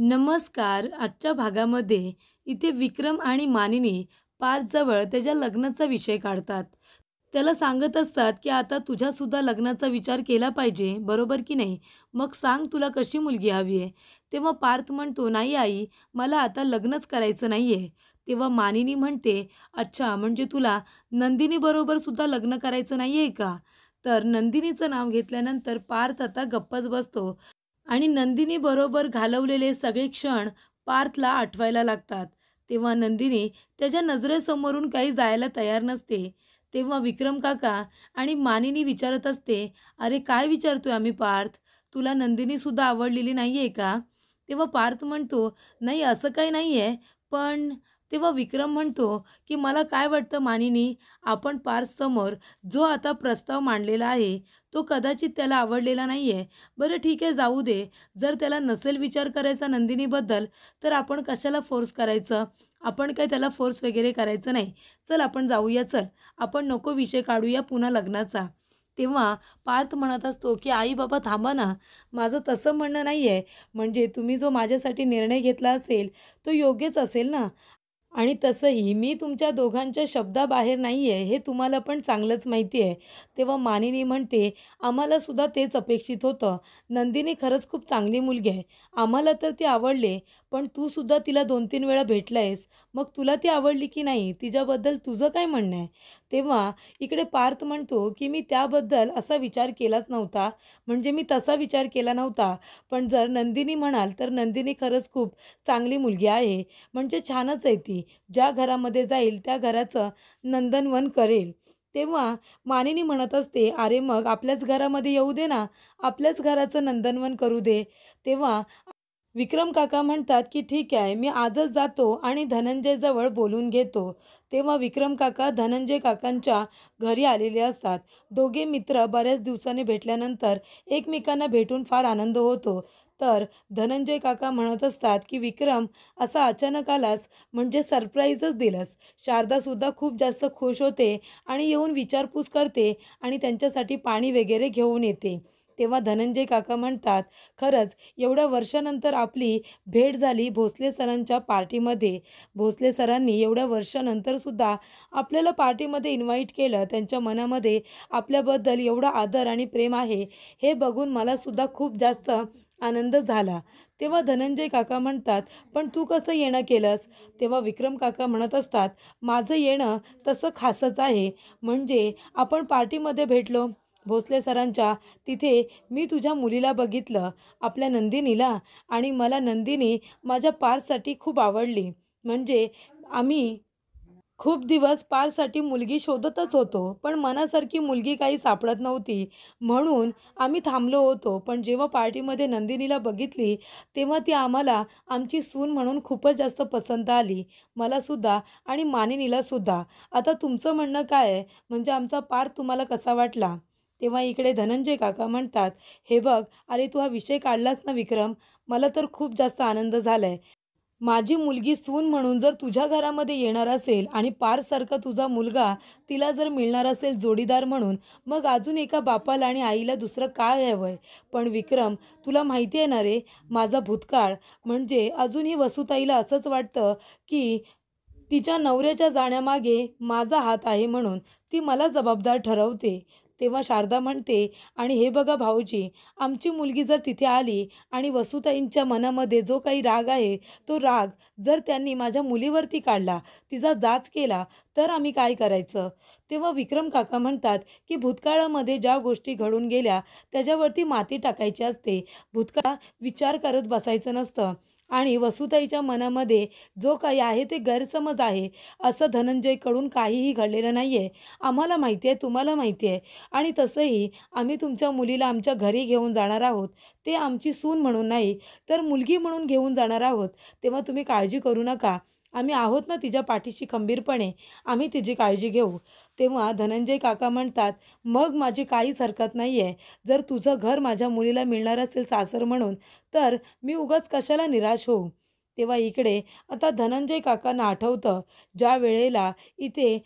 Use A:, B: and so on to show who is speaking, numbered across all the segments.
A: नमस्कार. आजच्या भागामध्ये इथे विक्रम आणि मानिनी पार्थजवळ त्याच्या लग्नाचा विषय काढतात. त्याला सांगत असतात, की "आता तुझ्यासुद्धा लग्नाचा विचार केला पाहिजे, बरोबर की नाही? मग सांग तुला कशी मुलगी हवी आहे?" तेव्हा पार्थ म्हणतो, "नाही आई, मला आता लग्नच करायचं नाही आहे." तेव्हा मानिनी म्हणते, "अच्छा, म्हणजे तुला नंदिनीबरोबर सुद्धा लग्न करायचं नाही आहे का?" तर नंदिनीचं नाव घेतल्यानंतर पार्थ आता गप्पच बसतो. आणि नंदिनीबरोबर घालवलेले सगळे क्षण पार्थला आठवायला लागतात. तेव्हा नंदिनी त्याच्या नजरेसमोरून काही जायला तयार नसते. तेव्हा विक्रम काका आणि मानिनी विचारत असते, "अरे काय विचारतोय आम्ही पार्थ? तुला नंदिनीसुद्धा आवडलेली नाही आहे का?" तेव्हा पार्थ म्हणतो, "नाही असं काही नाही आहे, पण." तेव्हा विक्रम म्हणतो, की "मला काय वाटतं मानिनी, आपण पार्थसमोर जो आता प्रस्ताव मांडलेला आहे, तो कदाचित त्याला आवडलेला नाही आहे. बरं ठीक आहे जाऊ दे. जर त्याला नसेल विचार करायचा नंदिनीबद्दल, तर आपण कशाला फोर्स करायचं? आपण काय त्याला फोर्स वगैरे करायचं नाही. चल आपण जाऊया चल. आपण नको विषय काढूया पुन्हा लग्नाचा." तेव्हा पार्थ म्हणत असतो, की "आई बाबा थांबा ना. माझं तसं म्हणणं नाही आहे. म्हणजे तुम्ही जो माझ्यासाठी निर्णय घेतला असेल, तो योग्यच असेल ना. आणि तसंही मी तुमच्या दोघांच्या शब्दाबाहेर नाही आहे, हे तुम्हाला पण चांगलंच माहिती आहे." तेव्हा मानिनी म्हणते, "आम्हाला सुद्धा तेच अपेक्षित होतं. नंदिनी खरंच खूप चांगली मुलगी आहे. आम्हाला तर ती आवडले, पण तू सुद्धा तिला 2-3 वेळा भेटला आहेस. मग तुला ती आवडली की नाही? तिच्याबद्दल तुझं काय म्हणणं आहे?" तेव्हा इकडे पार्थ म्हणतो, की "मी त्याबद्दल असा विचार केलाच नव्हता. म्हणजे मी तसा विचार केला नव्हता. पण जर नंदिनी म्हणाल, तर नंदिनी खरंच खूप चांगली मुलगी आहे. म्हणजे छानच आहे ती. ज्या घरामध्ये जाईल त्या घराचं नंदनवन करेल." तेव्हा मानिनी म्हणत असते, "अरे मग आपल्याच घरामध्ये येऊ दे ना, आपल्याच घराचं नंदनवन करू दे." तेव्हा विक्रम काका म्हणतात, की "ठीक आहे, मी आजच जातो आणि धनंजयजवळ बोलून घेतो." तेव्हा विक्रम काका धनंजय काकांच्या घरी आलेले असतात. दोघे मित्र बऱ्याच दिवसांनी भेटल्यानंतर एकमेकांना भेटून फार आनंद होतो. तर धनंजय काका म्हणत असतात, की "विक्रम, असा अचानक आलास म्हणजे सरप्राईजच दिलंस." शारदासुद्धा खूप जास्त खुश होते आणि येऊन विचारपूस करते आणि त्यांच्यासाठी पाणी वगैरे घेऊन येते. तेव्हा धनंजय काका म्हणतात, "खरंच एवढ्या वर्षानंतर आपली भेट झाली भोसले सरांच्या पार्टीमध्ये. भोसले सरांनी एवढ्या वर्षानंतरसुद्धा आपल्याला पार्टीमध्ये इन्व्हाईट केलं. त्यांच्या मनामध्ये आपल्याबद्दल एवढा आदर आणि प्रेम आहे, हे बघून मलासुद्धा खूप जास्त आनंद झाला." तेव्हा धनंजय काका म्हणतात, "पण तू कसं येणं केलंस?" तेव्हा विक्रम काका म्हणत असतात, "माझं येणं तसं खासच आहे. म्हणजे आपण पार्टीमध्ये भेटलो भोसले सरांच्या. तिथे मी तुझ्या मुलीला बघितलं, आपल्या नंदिनीला, आणि मला नंदिनी माझ्या पार्थसाठी खूप आवडली. म्हणजे आम्ही खूप दिवस पारसाठी मुलगी शोधतच होतो, पण मनासारखी मुलगी काही सापडत नव्हती. म्हणून आम्ही थांबलो होतो. पण जेव्हा पार्टीमध्ये नंदिनीला बघितली, तेव्हा ती आम्हाला आमची सून म्हणून खूपच जास्त पसंत आली. मलासुद्धा आणि मानिनीलासुद्धा. आता तुमचं म्हणणं काय आहे? म्हणजे आमचा पार्थ तुम्हाला कसा वाटला?" तेव्हा इकडे धनंजय काका म्हणतात, "हे बघ, अरे तू हा विषय काढलास ना विक्रम, मला तर खूप जास्त आनंद झालाय. माझी मुलगी सून म्हणून जर तुझ्या घरामध्ये येणार असेल आणि पारसारखा तुझा मुलगा तिला जर मिळणार असेल जोडीदार म्हणून, मग अजून एका बापाला आणि आईला दुसरं काय हवंय?" पण विक्रम, तुला माहिती आहे ना रे, माझा भूतकाळ. म्हणजे अजूनही वसुताईला असंच वाटतं, की तिच्या नवऱ्याच्या जाण्यामागे माझा हात आहे म्हणून ती मला जबाबदार ठरवते. तेव्हा शारदा म्हणते, "आणि हे बघा भाऊजी, आमची मुलगी जर तिथे आली आणि वसुताईंच्या मनामध्ये जो काही राग आहे, तो राग जर त्यांनी माझ्या मुलीवरती काढला, तिचा जाच केला, तर आम्ही काय करायचं?" तेव्हा विक्रम काका म्हणतात, की "भूतकाळामध्ये ज्या गोष्टी घडून गेल्या, त्याच्यावरती माती टाकायची असते. भूतकाळ विचार करत बसायचं नसतं. आणि वसुताईच्या मनामध्ये जो काही आहे ते गैरसमज आहे, असं धनंजयकडून काहीही घडलेलं नाही आहे. आम्हाला माहिती आहे, तुम्हाला माहिती आहे. आणि तसंही आम्ही तुमच्या मुलीला आमच्या घरी घेऊन जाणार आहोत. ते आमची सून म्हणून नाही, तर मुलगी म्हणून घेऊन जाणार आहोत. तेव्हा तुम्ही काळजी करू नका. आम्ही आहोत ना तिच्या पाठीशी खंबीरपणे. आम्ही तिची काळजी घेऊ." तेव्हा धनंजय काका म्हणतात, "मग माझी काहीच हरकत नाही आहे. जर तुझं घर माझ्या मुलीला मिळणार असेल सासर म्हणून, तर मी उगाच कशाला निराश होऊ." तेव्हा इकडे आता धनंजय काकांना आठवतं, ज्या वेळेला इथे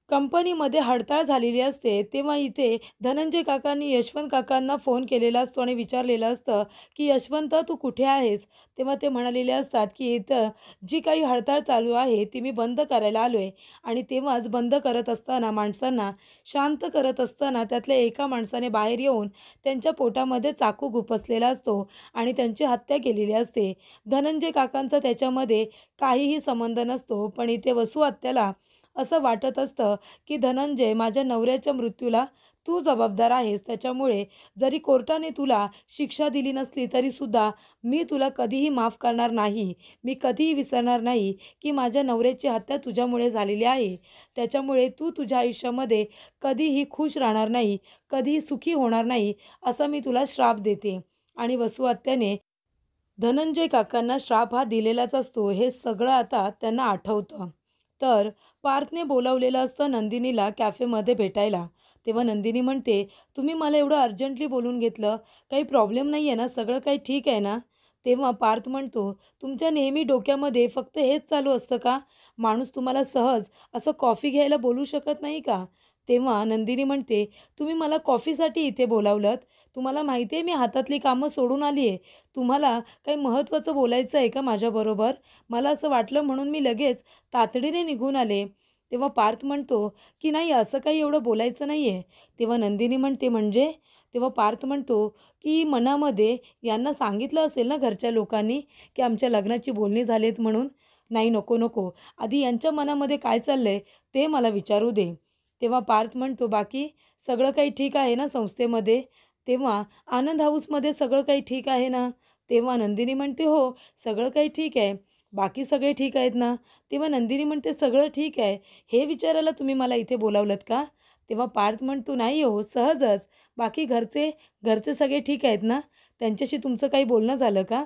A: कंपनीमध्ये हडताळ झालेली असते तेव्हा इथे धनंजय काकांनी यशवंत काकांना फोन केलेला असतो आणि विचारलेलं असतं की यशवंत तू कुठे आहेस. तेव्हा ते म्हणालेले असतात की इथं जी काही हडताळ चालू आहे ती मी बंद करायला आलो आहे. आणि तेव्हाच बंद करत असताना माणसांना शांत करत असताना त्यातल्या एका माणसाने बाहेर येऊन त्यांच्या पोटामध्ये चाकू खुपसलेला असतो आणि त्यांची हत्या केलेली असते. धनंजय काकांचा त्याच्यामध्ये काहीही संबंध नसतो, पण इथे वसू हत्याला असं वाटत असतं की धनंजय माझ्या नवऱ्याच्या मृत्यूला तू जबाबदार आहेस. त्याच्यामुळे जरी कोर्टाने तुला शिक्षा दिली नसली तरीसुद्धा मी तुला कधीही माफ करणार नाही. मी कधीही विसरणार नाही की माझ्या नवऱ्याची हत्या तुझ्यामुळे झालेली आहे. त्याच्यामुळे तू तुझ्या आयुष्यामध्ये कधीही खुश राहणार नाही, कधीही सुखी होणार नाही, असा मी तुला श्राप देते. आणि वसू हत्याने धनंजय काकांना श्राप हा दिलेलाच असतो हे सगळं आता त्यांना आठवतं. तर पार्थने बोलावलेलं असतं नंदिनीला कॅफेमध्ये भेटायला. तेव्हा नंदिनी म्हणते, तुम्ही मला एवढं अर्जंटली बोलून घेतलं, काही प्रॉब्लेम नाही आहे ना, सगळं काही ठीक आहे ना. तेव्हा पार्थ म्हणतो, तुमच्या नेहमी डोक्यामध्ये फक्त हेच चालू असतं का? माणूस तुम्हाला सहज असं कॉफी घ्यायला बोलू शकत नाही का? तेव्हा नंदिनी म्हणते, तुम्ही मला कॉफीसाठी इथे बोलावलंत. तुम्हाला माहिती आहे मी हातातली कामं सोडून आली आहे. तुम्हाला काही महत्त्वाचं बोलायचं आहे का माझ्याबरोबर? मला असं वाटलं म्हणून मी लगेच तातडीने निघून आले. तेव्हा पार्थ म्हणतो, की नाही असं काही एवढं बोलायचं नाही आहे. तेव्हा नंदिनी म्हणते म्हणजे? तेव्हा पार्थ म्हणतो, की मनामध्ये यांना सांगितलं असेल ना घरच्या लोकांनी, की आमच्या लग्नाची बोलणी झालीत म्हणून? नाही, नको, नको. आधी यांच्या मनामध्ये काय चाललंय ते मला विचारू दे. तेव्हा पार्थ म्हणतो, बाकी सगळं काही ठीक आहे ना संस्थेमध्ये? तेव्हा आनंद हाऊसमध्ये सगळं काही ठीक आहे ना? तेव्हा नंदिनी म्हणते, हो, सगळं काही ठीक आहे. बाकी सगळे ठीक आहेत ना? तेव्हा नंदिनी म्हणते, सगळं ठीक आहे. हे विचारायला तुम्ही मला इथे बोलावलंत का? तेव्हा पार्थ म्हणतो, नाही हो, सहजच. बाकी घरचे घरचे सगळे ठीक आहेत ना? त्यांच्याशी तुमचं काही बोलणं झालं का?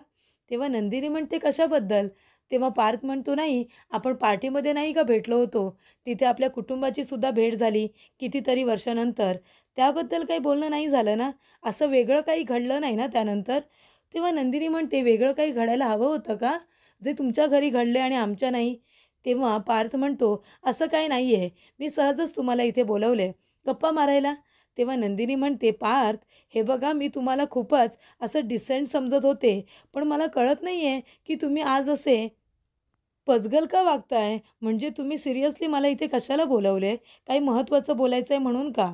A: तेव्हा नंदिनी म्हणते, कशाबद्दल? तेव्हा पार्थ म्हणतो, नाही, आपण पार्टीमध्ये नाही का भेटलो होतो? तिथे आपल्या कुटुंबाची सुद्धा भेट झाली कितीतरी वर्षानंतर. त्याबद्दल काही बोलणं नाही झालं ना? असं वेगळं काही घडलं नाही ना त्यानंतर? तेव्हा नंदिनी म्हणते, वेगळं काही घडायला हवं होतं का? जे तुमच्या घरी घडले आणि आमच्या नाही? तेव्हा पार्थ म्हणतो, असं काही नाही आहे. मी सहजच तुम्हाला इथे बोलवले गप्पा मारायला. तेव्हा नंदिनी म्हणते, पार्थ, हे बघा मी तुम्हाला खूपच असं डिसेंट समजत होते, पण मला कळत नाही आहे की तुम्ही आज असे पजगल का वागताय? म्हणजे तुम्ही सिरियसली मला इथे कशाला बोलवले? काही महत्त्वाचं बोलायचं आहे म्हणून का?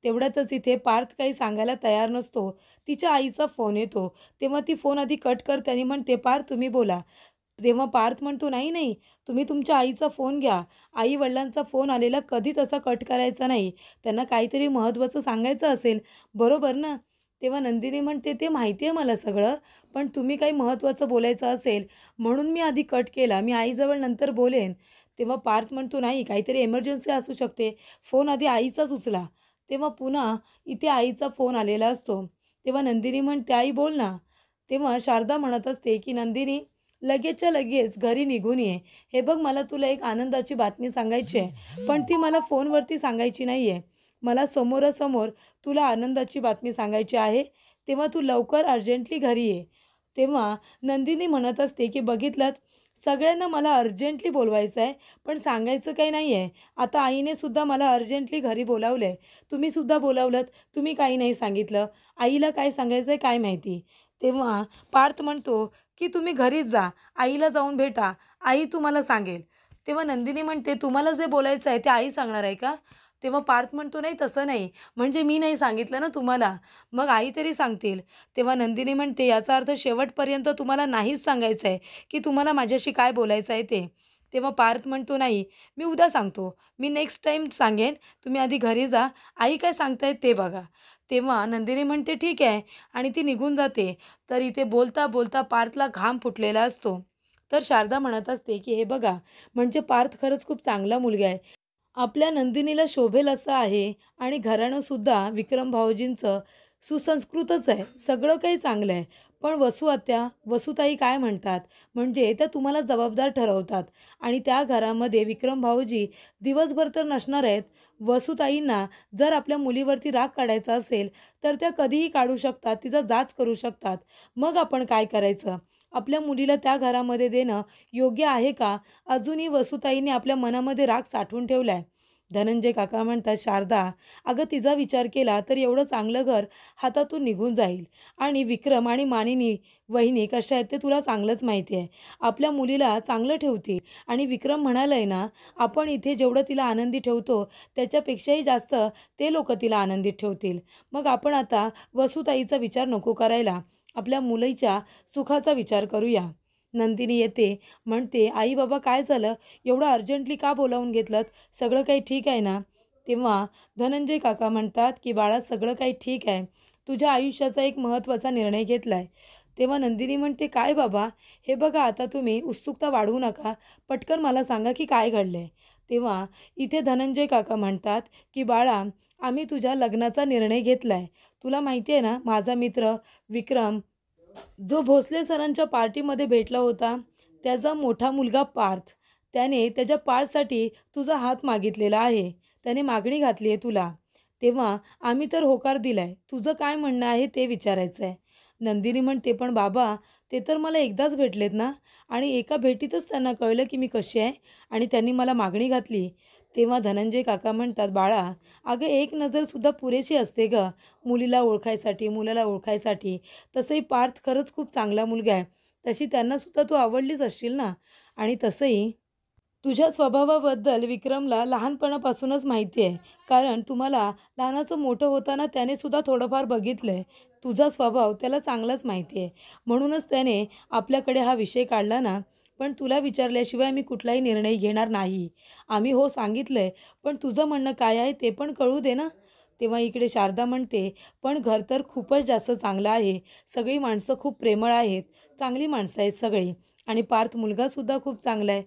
A: तेवढ्यातच इथे पार्थ काही सांगायला तयार नसतो. तिच्या आईचा फोन येतो. तेव्हा ती फोन आधी कट करते आणि म्हणते, पार्थ तुम्ही बोला. तेव्हा पार्थ म्हणतो, नाही, नाही, तुम्ही तुमच्या आईचा फोन घ्या. आई-वडिलांचा फोन आलेला कधीच असा कट करायचा नाही. त्यांना काहीतरी महत्त्वाचं सांगायचं असेल, बरोबर ना? तेव्हा नंदिनी म्हणते, ते माहिती आहे मला सगळं, पण तुम्ही काही महत्त्वाचं बोलायचं असेल म्हणून मी आधी कट केला. मी आईजवळ नंतर बोलेन. तेव्हा पार्थ म्हणतो, नाही, काहीतरी इमर्जन्सी असू शकते. फोन आधी आईचाच उचला. तेव्हा पुन्हा इथे आईचा फोन आलेला असतो. तेव्हा नंदिनी म्हणते, आई बोल ना. तेव्हा शारदा म्हणत असते, की नंदिनी लगेचच्या लगेच घरी निघून ये. हे बघ मला तुला एक आनंदाची बातमी सांगायची आहे, पण ती मला फोनवरती सांगायची नाही आहे. मला समोरासमोर तुला आनंदाची बातमी सांगायची आहे. तेव्हा तू लवकर अर्जंटली घरी ये. तेव्हा नंदिनी म्हणत असते, की बघितलंत, सगळ्यांना मला अर्जंटली बोलवायचं आहे, पण सांगायचं काही नाही आहे. आता आईने सुद्धा मला अर्जंटली घरी बोलावलं आहे. तुम्हीसुद्धा बोलावलंत, तुम्ही काही नाही सांगितलं. आईला काय सांगायचं आहे काय माहिती. तेव्हा पार्थ म्हणतो, की तुम्ही घरीच जा, आईला जाऊन भेटा, आई तुम्हाला सांगेल. तेव्हा नंदिनी म्हणते, तुम्हाला जे बोलायचं आहे ते आई सांगणार आहे का? तेव्हा पार्थ म्हणतो, नाही तसं नाही, म्हणजे मी नाही सांगितलं ना तुम्हाला, मग आई तरी सांगतील. तेव्हा नंदिनी म्हणते, याचा अर्थ शेवटपर्यंत तुम्हाला नाहीच सांगायचं आहे की तुम्हाला माझ्याशी काय बोलायचं आहे ते. तेव्हा पार्थ म्हणतो, नाही, मी उद्या सांगतो, मी नेक्स्ट टाईम सांगेन, तुम्ही आधी घरी जा, आई काय सांगतायत ते बघा. तेव्हा नंदिनी म्हणते, ठीक आहे, आणि ती निघून जाते. तर इथे बोलता बोलता पार्थला घाम फुटलेला असतो. तर शारदा म्हणत असते, की हे बघा, म्हणजे पार्थ खरंच खूप चांगला मुलगा आहे. आपल्या नंदिनीला शोभेल असं आहे आणि घराणंसुद्धा विक्रम भाऊजींचं सुसंस्कृतच आहे. सगळं काही चांगलं आहे. पण वसुताई काय म्हणतात, म्हणजे त्या तुम्हाला जबाबदार ठरवतात आणि त्या घरामध्ये विक्रम भाऊजी दिवसभर तर नसणार आहेत. वसुताईंना जर आपल्या मुलीवरती राग काढायचा असेल, तर त्या कधीही काढू शकतात, तिचा जाच करू शकतात. मग आपण काय करायचं? आपल्या मुलीला त्या घरामध्ये देणं योग्य आहे का? अजूनही वसुताईने आपल्या मनामध्ये राग साठवून ठेवला आहे. धनंजय काका म्हणतात, शारदा, अगं तिचा विचार केला तर एवढं चांगलं घर हातातून निघून जाईल. आणि विक्रम आणि मानिनी वहिनी कशा आहेत ते तुला चांगलंच माहिती आहे. आपल्या मुलीला चांगलं ठेवतील. आणि विक्रम म्हणालाय ना, आपण इथे जेवढं तिला आनंदी ठेवतो त्याच्यापेक्षाही जास्त ते लोक तिला आनंदित ठेवतील. मग आपण आता वसुताईचा विचार नको करायला, आपल्या मुलीच्या सुखाचा विचार करूया. नंदिनी येते, म्हणते, आई बाबा काय झालं, एवढं अर्जंटली का बोलावून घेतलं, सगळं काही ठीक आहे ना? तेव्हा धनंजय काका म्हणतात की बाळा, सगळं काही ठीक आहे, तुझ्या आयुष्याचा एक महत्त्वाचा निर्णय घेतला आहे. तेव्हा नंदिनी म्हणते, काय बाबा? हे बघा, आता तुम्ही उत्सुकता वाढवू नका, पटकन मला सांगा की काय घडलं आहे. तेव्हा इथे धनंजय काका म्हणतात की बाळा, आम्ही तुझ्या लग्नाचा निर्णय घेतला आहे. तुला माहिती आहे ना, माझा मित्र विक्रम जो भोसले सरांच्या पार्टीमध्ये भेटला होता, त्याचा मोठा मुलगा पार्थ, त्याने त्याच्या पार्टसाठी तुझा हात मागितलेला आहे. त्याने मागणी घातली आहे तुला. तेव्हा आम्ही तर होकार दिलाय. तुझं काय म्हणणं आहे ते विचारायचं आहे. नंदिनी म्हणते, पण बाबा, ते तर मला एकदाच भेटलेत ना, आणि एका भेटीतच त्यांना कळलं की मी कशी आहे, आणि त्यांनी मला मागणी घातली. तेव्हा धनंजय काका म्हणतात, बाळा, अगं एक नजरसुद्धा पुरेशी असते गं, मुलीला ओळखायसाठी, मुलाला ओळखायसाठी. तसंही पार्थ खरंच खूप चांगला मुलगा आहे. तशी त्यांनासुद्धा तू आवडलीच असशील ना. आणि तसंही तुझ्या स्वभावाबद्दल विक्रमला लहानपणापासूनच माहिती आहे. कारण तुम्हाला लहानाचं मोठं होताना त्याने सुद्धा थोडंफार बघितलं आहे. तुझा स्वभाव त्याला चांगलाच माहिती आहे. म्हणूनच त्याने आपल्याकडे हा विषय काढला ना. पण तुला विचारल्याशिवाय मी कुठलाही निर्णय घेणार नाही. आम्ही हो सांगितलं आहे, पण तुझं म्हणणं काय आहे ते पण कळू दे ना. तेव्हा इकडे शारदा म्हणते, पण घर तर खूपच जास्त चांगलं आहे. सगळी माणसं खूप प्रेमळ आहेत, चांगली माणसं आहेत सगळी. आणि पार्थ मुलगासुद्धा खूप चांगला आहे.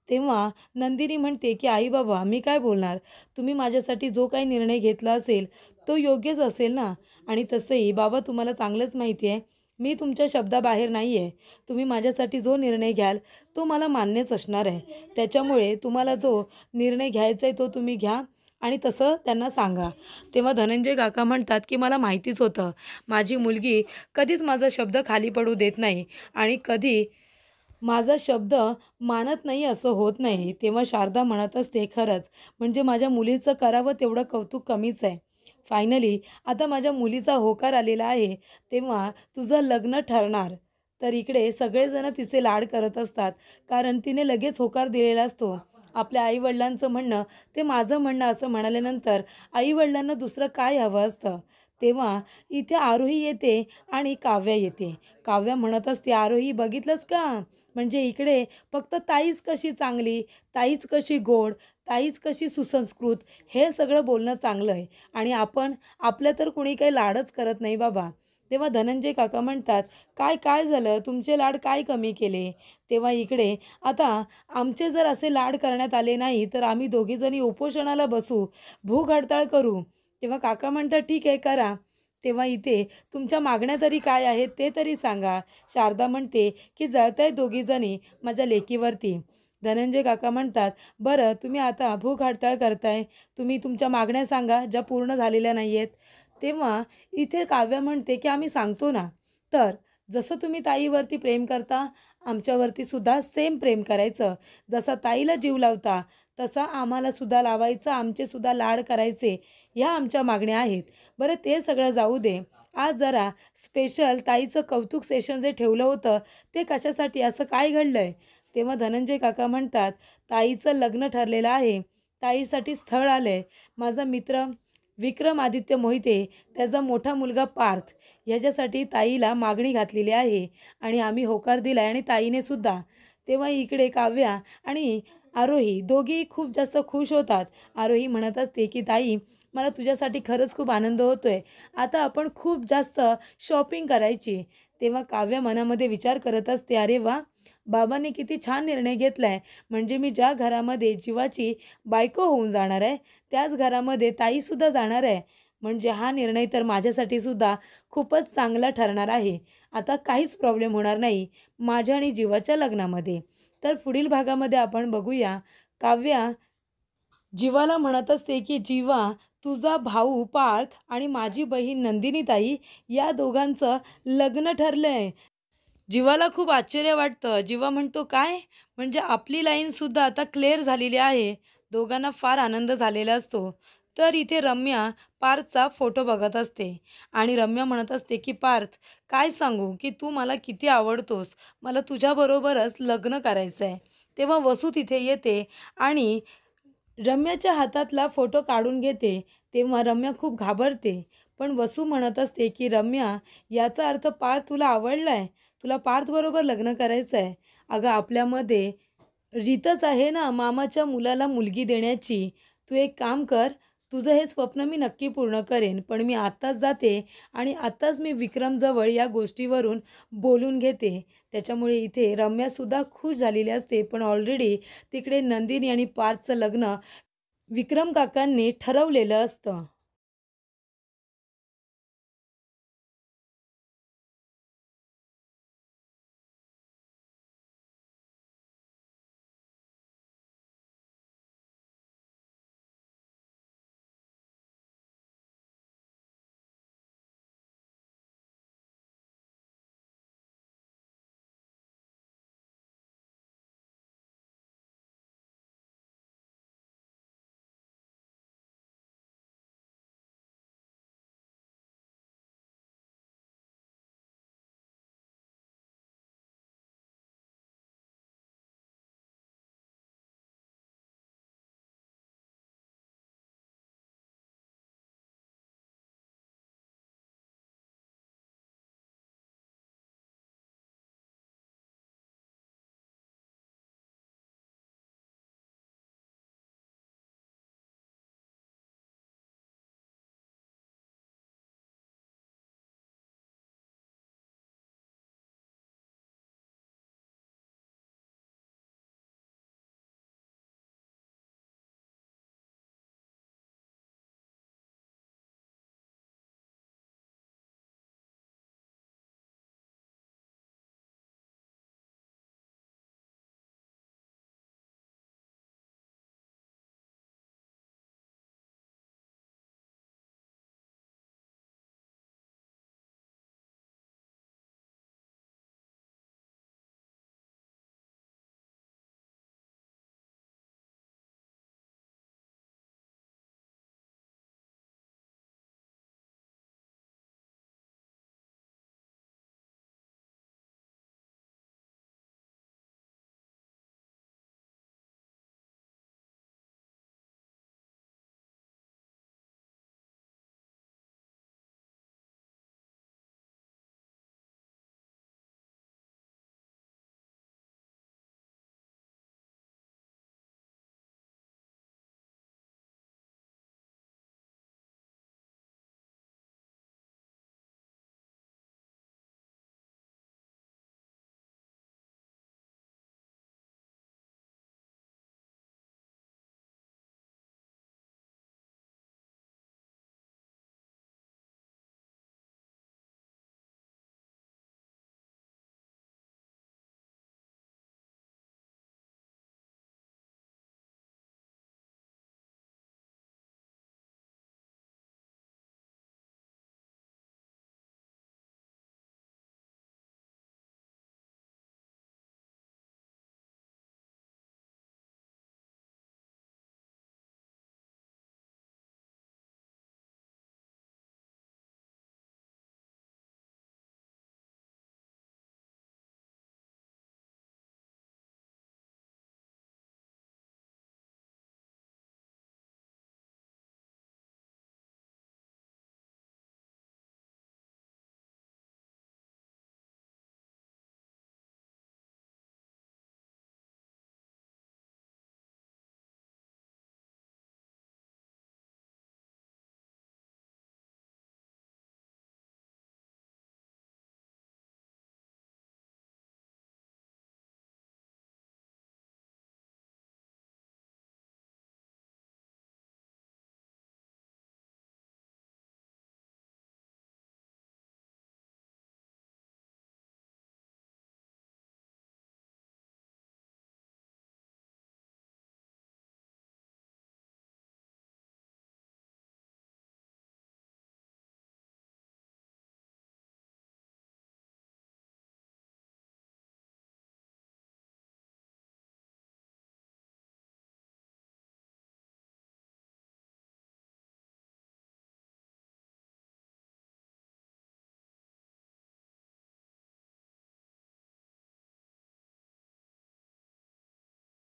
A: तेव्हा नंदिनी म्हणते की आई बाबा, मी काय बोलणार, तुम्ही माझ्यासाठी जो काही निर्णय घेतला असेल तो योग्यच असेल ना. आणि तसंही बाबा, तुम्हाला चांगलंच माहिती आहे, मी तुमच्या शब्दाबाहेर नाही आहे. तुम्ही माझ्यासाठी जो निर्णय घ्याल तो मला मान्यच असणार आहे. त्याच्यामुळे तुम्हाला जो निर्णय घ्यायचा आहे तो तुम्ही घ्या, आणि तसं त्यांना सांगा. तेव्हा धनंजय काका म्हणतात की मला माहितीच होतं, माझी मुलगी कधीच माझा शब्द खाली पडू देत नाही, आणि कधी माझा शब्द मानत नाही असं होत नाही. तेव्हा शारदा म्हणत असते, खरंच म्हणजे माझ्या मुलीचं करावं तेवढं कौतुक कमीच आहे. फायनली आता माझ्या मुलीचा होकार आलेला आहे, तेव्हा तुझं लग्न ठरणार. तर इकडे सगळेजण तिचे लाड करत असतात, कारण तिने लगेच होकार दिलेला असतो. आपल्या आईवडिलांचं म्हणणं ते माझं म्हणणं असं म्हणाल्यानंतर आईवडिलांना दुसरं काय हवं असतं. तेव्हा इथे आरोही येते आणि काव्या येते. काव्या म्हणत असते, आरोही बघितलंस का, म्हणजे इकडे फक्त ताईच कशी चांगली, ताईच कशी गोड, ताईच कशी सुसंस्कृत, हे सगळं बोलणं चांगलं आहे, आणि आपण आपलं तर कुणी काही लाडच करत नाही बाबा. तेव्हा धनंजय काका म्हणतात, काय काय झालं, तुमचे लाड काय कमी केले? तेव्हा इकडे आता आमचे जर असे लाड करण्यात आले नाही तर आम्ही दोघीजणी उपोषणाला बसू, भूक हडताळ करू. तेव्हा काका म्हणतात, ठीक आहे, करा. तेव्हा इथे तुमच्या मागण्या तरी काय आहेत ते तरी सांगा. शारदा म्हणते की जळतायत दोघीजणी माझ्या लेकीवरती. धनंजय काका म्हणतात, बरं तुम्ही आता भूक हडताळ करताय, तुम्ही तुमच्या मागण्या सांगा ज्या पूर्ण झालेल्या नाही आहेत. तेव्हा इथे काव्य म्हणते की आम्ही सांगतो ना. तर जसं तुम्ही ताईवरती प्रेम करता, आमच्यावरती सुद्धा सेम प्रेम करायचं. जसा ताईला जीव लावता तसा आम्हाला सुद्धा लावायचं, आमचे सुद्धा लाड करायचे. ह्या आमच्या मागण्या आहेत. बरं ते सगळं जाऊ दे. आज जरा स्पेशल ताईचं कौतुक सेशन जे ठेवलं होतं ते कशासाठी, असं काय घडलं आहे? तेव्हा धनंजय काका म्हणतात, ताईचं लग्न ठरलेलं आहे, ताईसाठी स्थळ आलं आहे. माझा मित्र विक्रमादित्य मोहिते, त्याचा मोठा मुलगा पार्थ, ह्याच्यासाठी ताईला मागणी घातलेली आहे, आणि आम्ही होकार दिला आहे, आणि ताईने सुद्धा. तेव्हा इकडे काव्या आणि आरोही दोघेही खूप जास्त खुश होतात. आरोही म्हणत असते की ताई, मला तुझ्यासाठी खरंच खूप आनंद होतोय. आता आपण खूप जास्त शॉपिंग करायची. तेव्हा काव्या मनामध्ये विचार करत असते, अरे वा, बाबांनी किती छान निर्णय घेतलाय. म्हणजे मी ज्या घरामध्ये जीवाची बायको होऊन जाणार आहे त्याच घरामध्ये ताईसुद्धा जाणार आहे. म्हणजे हा निर्णय तर माझ्यासाठी सुद्धा खूपच चांगला ठरणार आहे. आता काहीच प्रॉब्लेम होणार नाही माझ्या आणि जीवाच्या लग्नामध्ये. तर पुढील भागामध्ये आपण बघूया, काव्या जीवाला म्हणत असते की जीवा, तुझा भाऊ पार्थ आणि माझी बहीण नंदिनीताई या दोघांचं लग्न ठरलंय. जीवाला खूप आश्चर्य वाटतं. जीवा म्हणतो, काय, म्हणजे आपली लाईनसुद्धा आता क्लिअर झालेली आहे. दोघांना फार आनंद झालेला असतो. तर इथे रम्या पार्थचा फोटो बघत असते आणि रम्या म्हणत असते, की "पार्थ, काय सांगू की तू मला किती आवडतोस. मला तुझ्याबरोबरच लग्न करायचं आहे." तेव्हा वसू तिथे येते आणि रम्याच्या हातातला फोटो काढून घेते. तेव्हा रम्या खूप घाबरते. पण वसू म्हणत असते, की "रम्या, याचा अर्थ पार्थ तुला आवडलाय? तुला पार्थबरोबर लग्न करायचं आहे? अगं आपल्यामध्ये रीतच आहे ना मामाच्या मुलाला मुलगी देण्याची. तू एक काम कर, तुझं हे स्वप्न मी नक्की पूर्ण करेन. पण मी आत्ताच जाते आणि आत्ताच मी विक्रमजवळ या गोष्टीवरून बोलून घेते." त्याच्यामुळे इथे रम्यासुद्धा खुश झालेली असते. पण ऑलरेडी तिकडे नंदिनी आणि पार्थचं लग्न विक्रम काकांनी ठरवलेलं असतं.